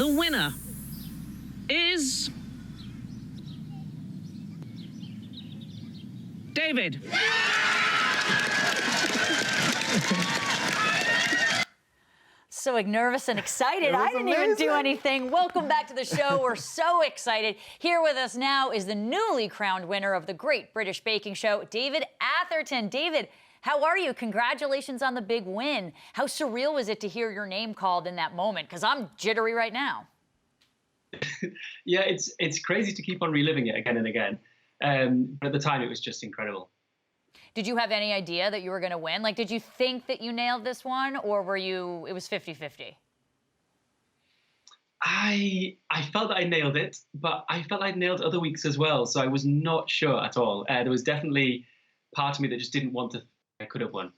The winner is David. So nervous and excited. I didn't even do anything. Welcome back to the show. We're so excited. Here with us now is the newly crowned winner of the Great British Baking Show, David Atherton. David, how are you? Congratulations on the big win. How surreal was it to hear your name called in that moment? Because I'm jittery right now. Yeah, it's crazy to keep on reliving it again and again. But at the time, it was just incredible. Did you have any idea that you were going to win? Like, did you think that you nailed this one, or it was 50-50? I felt that I nailed it, but I felt I'd nailed other weeks as well, so I was not sure at all. There was definitely part of me that just didn't want to think I could have won.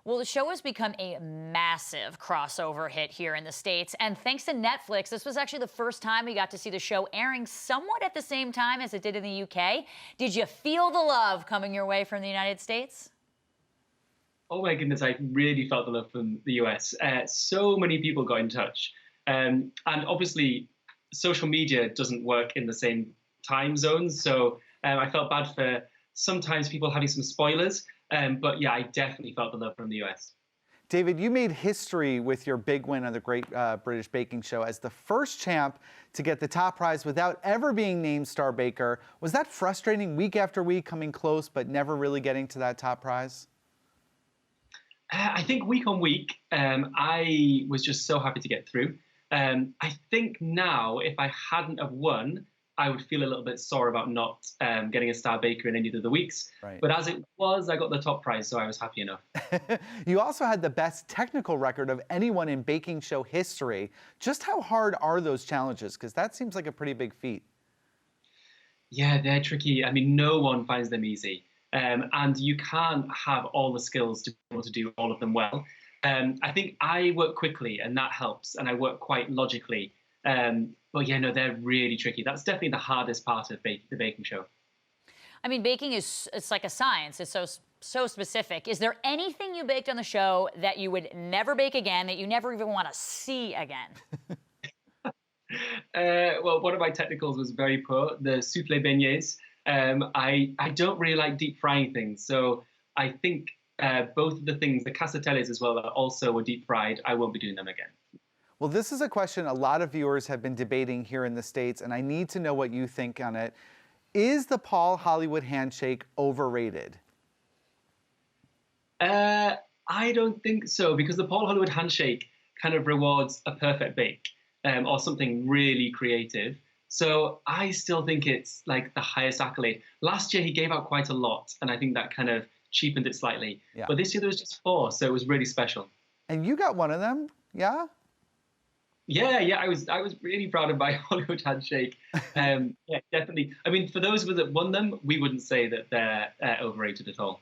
Well, the show has become a massive crossover hit here in the States, and thanks to Netflix, this was actually the first time we got to see the show airing somewhat at the same time as it did in the UK. Did you feel the love coming your way from the United States? Oh my goodness, I really felt the love from the US. So many people got in touch. And obviously, social media doesn't work in the same time zones, so I felt bad for sometimes people having some spoilers. But yeah, I definitely felt the love from the US. David, you made history with your big win on the Great British Baking Show as the first champ to get the top prize without ever being named Star Baker. Was that frustrating week after week, coming close but never really getting to that top prize? I think week on week, I was just so happy to get through. I think now, if I hadn't have won, I would feel a little bit sore about not getting a Star Baker in any of the weeks. Right. But as it was, I got the top prize, so I was happy enough. You also had the best technical record of anyone in baking show history. Just how hard are those challenges? Because that seems like a pretty big feat. Yeah, they're tricky. I mean, no one finds them easy. And you can't have all the skills to be able to do all of them well. I think I work quickly, and that helps, and I work quite logically. But yeah, no, they're really tricky. That's definitely the hardest part of the baking show. I mean, baking it's like a science. It's so specific. Is there anything you baked on the show that you would never bake again, that you never even want to see again? Well, one of my technicals was very poor, the soufflé beignets. I don't really like deep frying things, so I think both of the things, the casateles as well, that also were deep fried, I won't be doing them again. Well, this is a question a lot of viewers have been debating here in the States, and I need to know what you think on it. Is the Paul Hollywood handshake overrated? I don't think so, because the Paul Hollywood handshake kind of rewards a perfect bake or something really creative. So I still think it's like the highest accolade. Last year he gave out quite a lot, and I think that kind of cheapened it slightly. Yeah. But this year there was just 4, so it was really special. And you got one of them, yeah? Yeah, I was really proud of my Hollywood handshake. Yeah, definitely. I mean, for those of us that won them, we wouldn't say that they're overrated at all.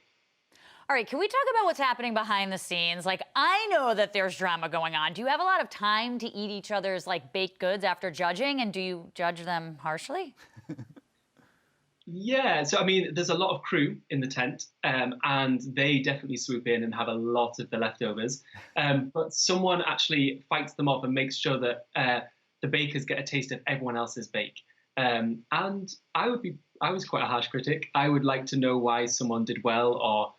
All right, can we talk about what's happening behind the scenes? Like, I know that there's drama going on. Do you have a lot of time to eat each other's, like, baked goods after judging, and do you judge them harshly? Yeah, so I mean, there's a lot of crew in the tent, and they definitely swoop in and have a lot of the leftovers. But someone actually fights them off and makes sure that the bakers get a taste of everyone else's bake. And I was quite a harsh critic. I would like to know why someone did well, or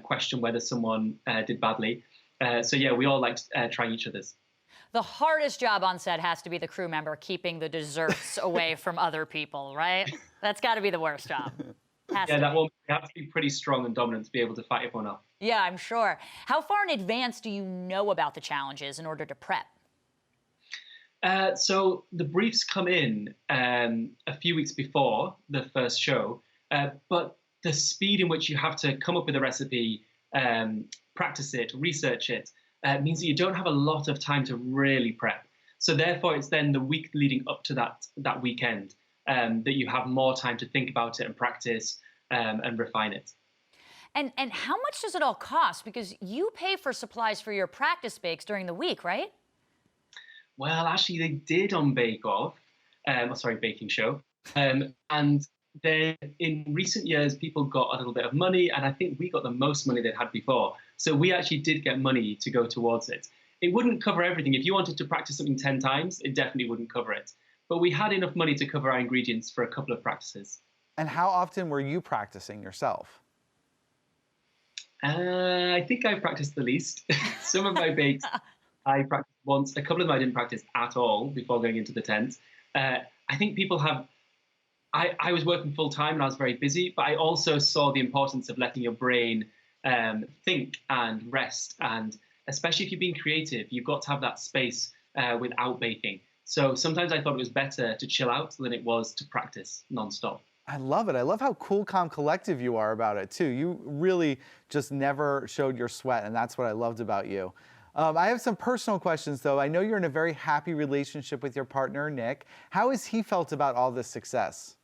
question whether someone did badly. So yeah, we all like trying each other's. The hardest job on set has to be the crew member keeping the desserts away from other people, right? That's got to be the worst job. Yeah, that one, you have to be pretty strong and dominant to be able to fight everyone off. Yeah, I'm sure. How far in advance do you know about the challenges in order to prep? So the briefs come in a few weeks before the first show, but the speed in which you have to come up with a recipe, practice it, research it, means that you don't have a lot of time to really prep. So therefore, it's then the week leading up to that weekend that you have more time to think about it and practice and refine it. And how much does it all cost? Because you pay for supplies for your practice bakes during the week, right? Well, actually, they did on Baking Show. And then in recent years, people got a little bit of money, and I think we got the most money they'd had before. So we actually did get money to go towards it. it wouldn't cover everything. If you wanted to practice something 10 times, it definitely wouldn't cover it. But we had enough money to cover our ingredients for a couple of practices. And how often were you practicing yourself? I think I practiced the least. Some of my bakes I practiced once. A couple of them I didn't practice at all before going into the tent. I think people have. I was working full time and I was very busy, but I also saw the importance of letting your brain think and rest. And especially if you're being creative, you've got to have that space without baking. So sometimes I thought it was better to chill out than it was to practice nonstop. I love it. I love how cool, calm, collective you are about it, too. You really just never showed your sweat, and that's what I loved about you. I have some personal questions, though. I know you're in a very happy relationship with your partner, Nick. How has he felt about all this success?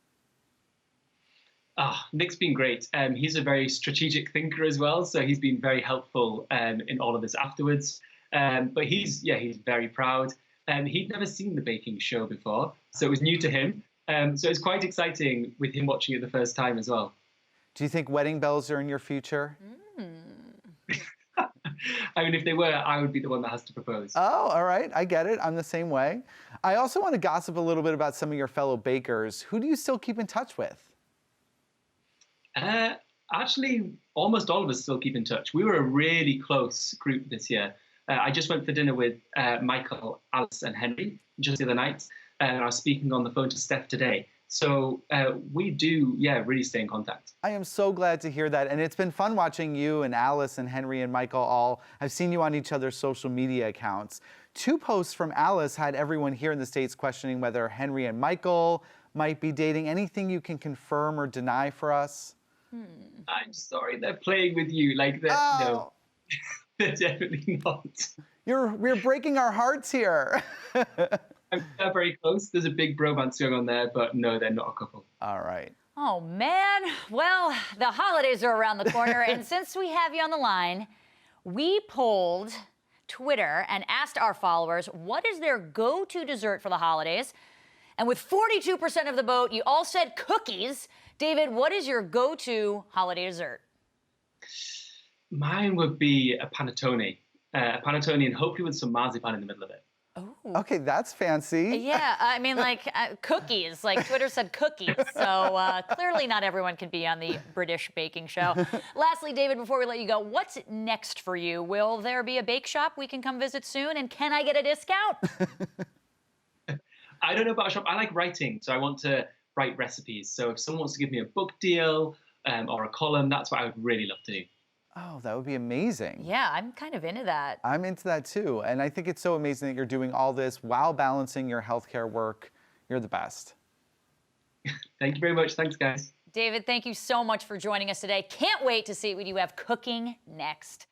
Nick's been great. He's a very strategic thinker as well, so he's been very helpful in all of this afterwards. But he's very proud. He'd never seen the baking show before, so it was new to him. So it's quite exciting with him watching it the first time as well. Do you think wedding bells are in your future? I mean, if they were, I would be the one that has to propose. Oh, all right. I get it. I'm the same way. I also want to gossip a little bit about some of your fellow bakers. Who do you still keep in touch with? Actually, almost all of us still keep in touch. We were a really close group this year. I just went for dinner with Michael, Alice, and Henry just the other night. And I was speaking on the phone to Steph today. So we do, really stay in contact. I am so glad to hear that. And it's been fun watching you and Alice and Henry and Michael all. I've seen you on each other's social media accounts. 2 posts from Alice had everyone here in the States questioning whether Henry and Michael might be dating. Anything you can confirm or deny for us? I'm sorry, they're playing with you. Like, no, they're definitely not. We're breaking our hearts here. They're very close. There's a big bromance going on there, but no, they're not a couple. All right. Oh, man. Well, the holidays are around the corner, and since we have you on the line, we polled Twitter and asked our followers what is their go-to dessert for the holidays. And with 42% of the vote, you all said cookies. David, what is your go-to holiday dessert? Mine would be a panettone. And hopefully with some marzipan in the middle of it. Oh. Okay, that's fancy. Yeah, I mean, like cookies. Like Twitter said cookies. So clearly not everyone can be on the British baking show. Lastly, David, before we let you go, what's next for you? Will there be a bake shop we can come visit soon? And can I get a discount? I don't know about a shop. I like writing, so I want to write recipes. So if someone wants to give me a book deal or a column, that's what I would really love to do. Oh, that would be amazing. Yeah, I'm kind of into that. I'm into that too. And I think it's so amazing that you're doing all this while balancing your healthcare work. You're the best. Thank you very much. Thanks, guys. David, thank you so much for joining us today. Can't wait to see what you have cooking next.